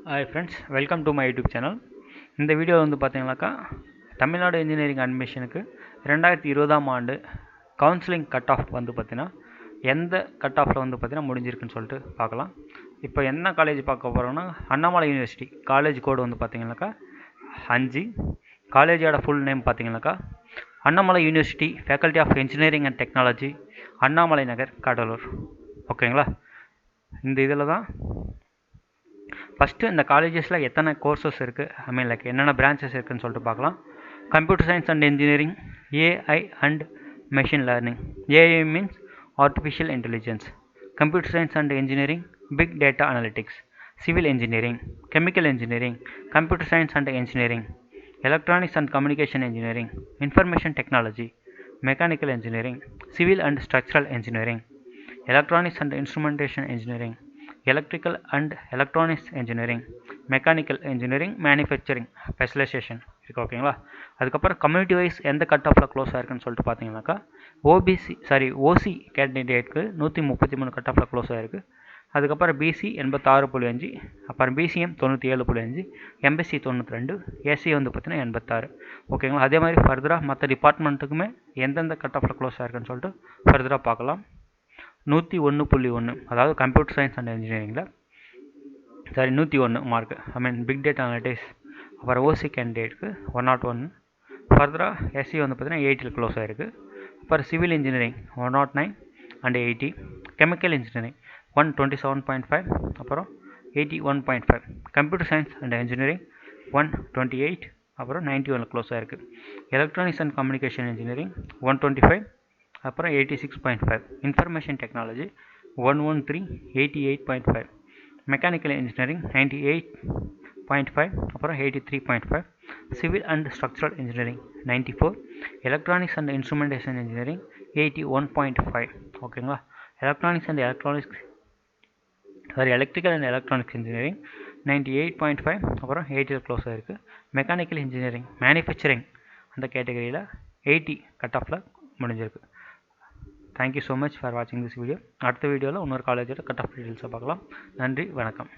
Hi friends, welcome to my YouTube channel. இந்த video வந்து பார்த்தீங்கன்னாக்கா தமிழ்நாடு இன்ஜினியரிங் அட்மிஷனுக்கு 2020ஆம் ஆண்டு கவுன்சிலிங் கட் ஆஃப் வந்து பார்த்தீங்கன்னா எந்த கட் ஆஃபில் வந்து பார்த்தீங்கன்னா முடிஞ்சிருக்குன்னு சொல்லிட்டு பார்க்கலாம். இப்போ என்ன காலேஜ் பார்க்க போகிறோம்னா அண்ணாமலை யூனிவர்சிட்டி காலேஜ் கோடு வந்து பார்த்தீங்கன்னாக்கா 5. காலேஜோட ஃபுல் நேம் பார்த்தீங்கன்னாக்கா Annamalai university faculty of engineering and technology Annamalai Nagar Cuddalore. ஓகேங்களா, இந்த இதில் தான் ஃபஸ்ட்டு இந்த காலேஜஸில் எத்தனை கோர்சஸ் இருக்குது, லைக் என்னென்ன பிரான்ச்சஸ் இருக்குதுன்னு சொல்லிட்டு பார்க்கலாம். Computer science and engineering, AI and machine learning. AI means artificial intelligence. Computer science and engineering, big data analytics. Civil engineering, chemical engineering, computer science and engineering, electronics and communication engineering, information technology, mechanical engineering, civil and structural engineering, electronics and instrumentation engineering, electrical and electronics engineering, mechanical engineering, manufacturing specialization இருக்குது. ஓகேங்களா, அதுக்கப்புறம் community wise எந்த cut ஆஃபில் close ஆயிருக்குன்னு சொல்லிட்டு பார்த்தீங்கன்னாக்கா ஓசி கேண்டிடேட்க்கு 133 cut ஆஃபில் close ஆயிருக்கு. அதுக்கப்புறம் பிசி 86.5, அப்புறம் பிசிஎம் 97.5, எம்பிசி 92, எஸ்சி வந்து பார்த்தீங்கன்னா 86. ஓகேங்களா, அதே மாதிரி ஃபர்தராக மற்ற டிபார்ட்மெண்ட்டுக்குமே எந்தெந்த கட் ஆஃபில் க்ளோஸ் ஆயிருக்குன்னு சொல்லிட்டு ஃபர்தராக பார்க்கலாம். 101.1, அதாவது கம்ப்யூட்டர் சயின்ஸ் அண்ட் இன்ஜினியரிங்கில் 101 மார்க், பிக் டேட்டா அனலிட்டிக்ஸ். அப்புறம் ஓசி கேண்டிடேட்க்கு 101. ஃபர்தராக எஸ்சி வந்து பார்த்தீங்கன்னா 80 க்ளோஸ் ஆகிருக்கு. அப்புறம் civil engineering 109 and 80, chemical engineering 127.5, அப்புறம் 81.5, கம்ப்யூட்டர் சயின்ஸ் அண்ட் இன்ஜினியரிங் 128, அப்புறம் 91 க்ளோஸ் ஆகிருக்கு. எலக்ட்ரானிக்ஸ் அண்ட் கம்யூனிகேஷன் இன்ஜினியரிங் 125, அப்புறம் 86.5, இன்ஃபர்மேஷன் டெக்னாலஜி 113, 88.5, மெக்கானிக்கல் இன்ஜினியரிங் 98.5, அப்புறம் 83.5, civil and structural engineering 94, electronics and instrumentation engineering 81.5. ஓகேங்களா, எலக்ட்ரிக்கல் அண்ட் எலக்ட்ரானிக்ஸ் இன்ஜினியரிங் 98.5, அப்புறம் 80 close ஆகிருக்கு. Mechanical engineering manufacturing அந்த கேட்டகரியில் 80 கட் ஆஃபில் முடிஞ்சிருக்கு. தேங்க்யூ ஸோ மச் ஃபார் வாட்சிங் திஸ் வீடியோ. அடுத்த வீடியோவில் இன்னொரு காலேஜோட கட் ஆஃப் டீட்டெயில்ஸை பார்க்கலாம். நன்றி, வணக்கம்.